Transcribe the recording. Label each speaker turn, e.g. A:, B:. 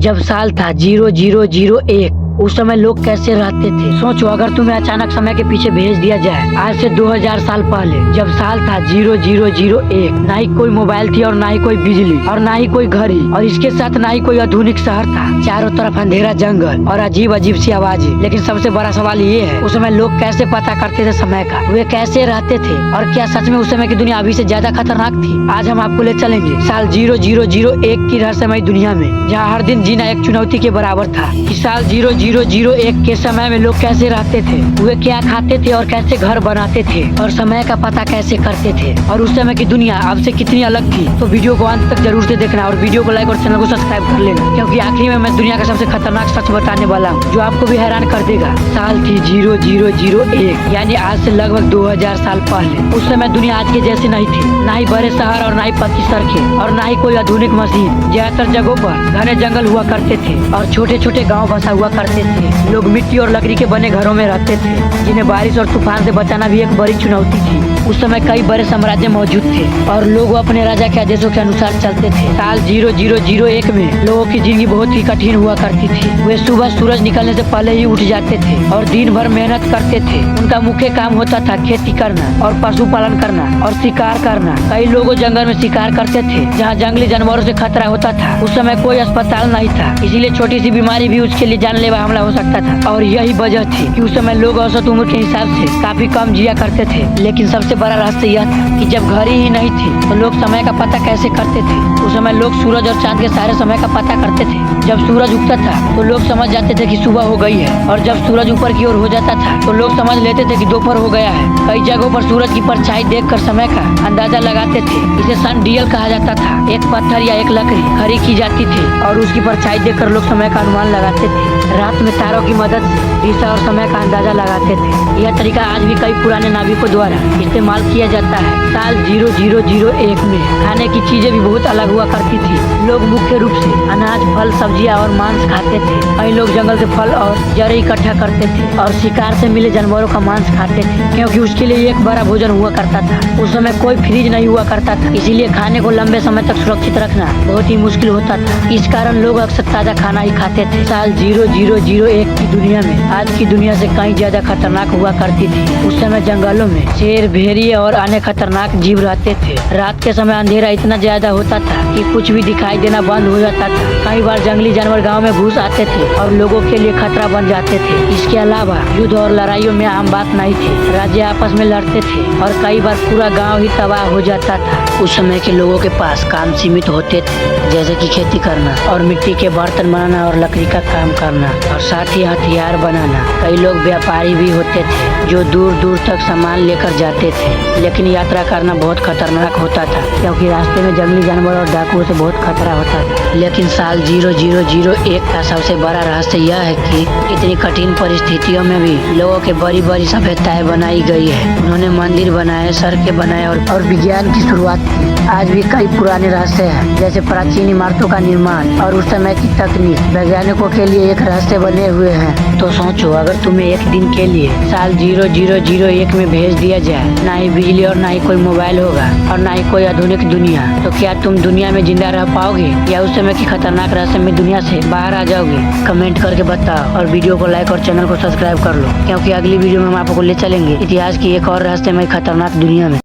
A: जब साल था 0001, उस समय लोग कैसे रहते थे। सोचो, अगर तुम्हें अचानक समय के पीछे भेज दिया जाए आज से 2000 साल पहले, जब साल था 0001, ना ही कोई मोबाइल थी और ना ही कोई बिजली और ना ही कोई घड़ी और इसके साथ ना ही कोई आधुनिक शहर था। चारों तरफ अंधेरा, जंगल और अजीब अजीब सी आवाजें। लेकिन सबसे बड़ा सवाल ये है, उस समय लोग कैसे पता करते थे समय का, वे कैसे रहते थे और क्या सच में उस समय की दुनिया अभी से ज्यादा खतरनाक थी। आज हम आपको ले चलेंगे साल 0001 की रहस्यमय दुनिया में, जहाँ हर दिन जीना एक चुनौती के बराबर था। कि साल 0001 के समय में लोग कैसे रहते थे, वे क्या खाते थे और कैसे घर बनाते थे और समय का पता कैसे करते थे, और उस समय की दुनिया अब से कितनी अलग थी। तो वीडियो को अंत तक जरूर से देखना और वीडियो को लाइक और चैनल को सब्सक्राइब कर लेना, क्योंकि आखिर में मैं दुनिया का सबसे खतरनाक सच बताने वाला हूँ, जो आपको भी हैरान कर देगा। साल थी 0001, यानी आज से लगभग 2000 साल पहले। उस समय दुनिया आज के जैसी नहीं थी, ना ही बड़े शहर और ना ही पक्की सड़कें और ना ही कोई आधुनिक मशीन। ज्यादातर जगहों पर घने जंगल हुआ करते थे और छोटे छोटे गाँव बसा हुआ करते थे। लोग मिट्टी और लकड़ी के बने घरों में रहते थे, जिन्हें बारिश और तूफान से बचाना भी एक बड़ी चुनौती थी। उस समय कई बड़े साम्राज्य मौजूद थे और लोग अपने राजा के आदेशों के अनुसार चलते थे। साल 0001 में लोगों की जिंदगी बहुत ही कठिन हुआ करती थी। वे सुबह सूरज निकलने से पहले ही उठ जाते थे और दिन भर मेहनत करते थे। उनका मुख्य काम होता था खेती करना और पशुपालन करना और शिकार करना। कई लोग जंगल में शिकार करते थे, जहाँ जंगली जानवरों से खतरा होता था। उस समय कोई अस्पताल नहीं था, इसीलिए छोटी सी बीमारी भी उसके लिए जानलेवा हमला हो सकता था। और यही वजह थी कि उस समय लोग औसत उम्र के हिसाब से काफी कम जिया करते थे। लेकिन सबसे बड़ा रहस्य यह था कि जब घड़ी ही नहीं थी तो लोग समय का पता कैसे करते थे। उस समय लोग सूरज और चांद के सारे समय का पता करते थे। जब सूरज उगता था तो लोग समझ जाते थे कि सुबह हो गई है, और जब सूरज ऊपर की ओर हो जाता था तो लोग समझ लेते थे कि दोपहर हो गया है। कई जगहों पर सूरज की परछाई देखकर समय का अंदाजा लगाते थे। इसे सनडियल कहा जाता था। एक पत्थर या एक लकड़ी खड़ी की जाती थी और उसकी परछाई देखकर लोग समय का अनुमान लगाते थे। रात में तारों की मदद से दिशा और समय का अंदाजा लगाते थे। यह तरीका आज भी कई पुराने नाविकों द्वारा इस्तेमाल किया जाता है। साल 0001 में खाने की चीजें भी बहुत अलग हुआ करती थी। लोग मुख्य रूप से अनाज, फल, सब्जियां और मांस खाते थे। कई लोग जंगल से फल और जड़ इकट्ठा करते थे और शिकार से मिले जानवरों का मांस खाते थे, क्योंकि उसके लिए एक बड़ा भोजन हुआ करता था। उस समय कोई फ्रिज नहीं हुआ करता था, इसीलिए खाने को लंबे समय तक सुरक्षित रखना बहुत ही मुश्किल होता था। इस कारण लोग अक्सर ताजा खाना ही खाते थे। साल 0001 की दुनिया में आज की दुनिया से कहीं ज्यादा खतरनाक हुआ करती थी। उस समय जंगलों में शेर, भेड़िए और अन्य खतरनाक जीव रहते थे। रात के समय अंधेरा इतना ज्यादा होता था कि कुछ भी दिखाई देना बंद हो जाता था। कई बार जंगली जानवर गांव में घुस आते थे और लोगों के लिए खतरा बन जाते थे। इसके अलावा युद्ध और लड़ाइयों में आम बात नहीं थी। राज्य आपस में लड़ते थे और कई बार पूरा गाँव ही तबाह हो जाता था। उस समय के लोगों के पास काम सीमित होते थे, जैसे कि खेती करना और मिट्टी के बर्तन बनाना और लकड़ी का काम करना और साथ ही हथियार बनाना। कई लोग व्यापारी भी होते थे जो दूर दूर तक सामान लेकर जाते थे। लेकिन यात्रा करना बहुत खतरनाक होता था, क्योंकि रास्ते में जंगली जानवर और डाकुओं से बहुत खतरा होता था। लेकिन साल 0001 का सबसे बड़ा रहस्य यह है कि इतनी कठिन परिस्थितियों में भी लोगों के बड़ी बड़ी सभ्यताएं बनाई गई है। उन्होंने मंदिर बनाए, सड़कें बनाए और विज्ञान की शुरुआत की। आज भी कई पुराने रहस्य हैं, जैसे प्राचीन इमारतों का निर्माण और उस समय की तकनीक वैज्ञानिकों के लिए एक रहस्य बने हुए हैं। तो सोचो, अगर तुम्हें एक दिन के लिए साल 0001 में भेज दिया जाए, ना ही बिजली और ना ही कोई मोबाइल होगा और ना ही कोई आधुनिक दुनिया, तो क्या तुम दुनिया में जिंदा रह पाओगे या उस समय की खतरनाक रहस्यमय दुनिया से बाहर आ जाओगे? कमेंट करके बताओ और वीडियो को लाइक और चैनल को सब्सक्राइब कर लो, क्योंकि अगली वीडियो में हम आपको ले चलेंगे इतिहास की एक और रहस्यमय खतरनाक दुनिया में।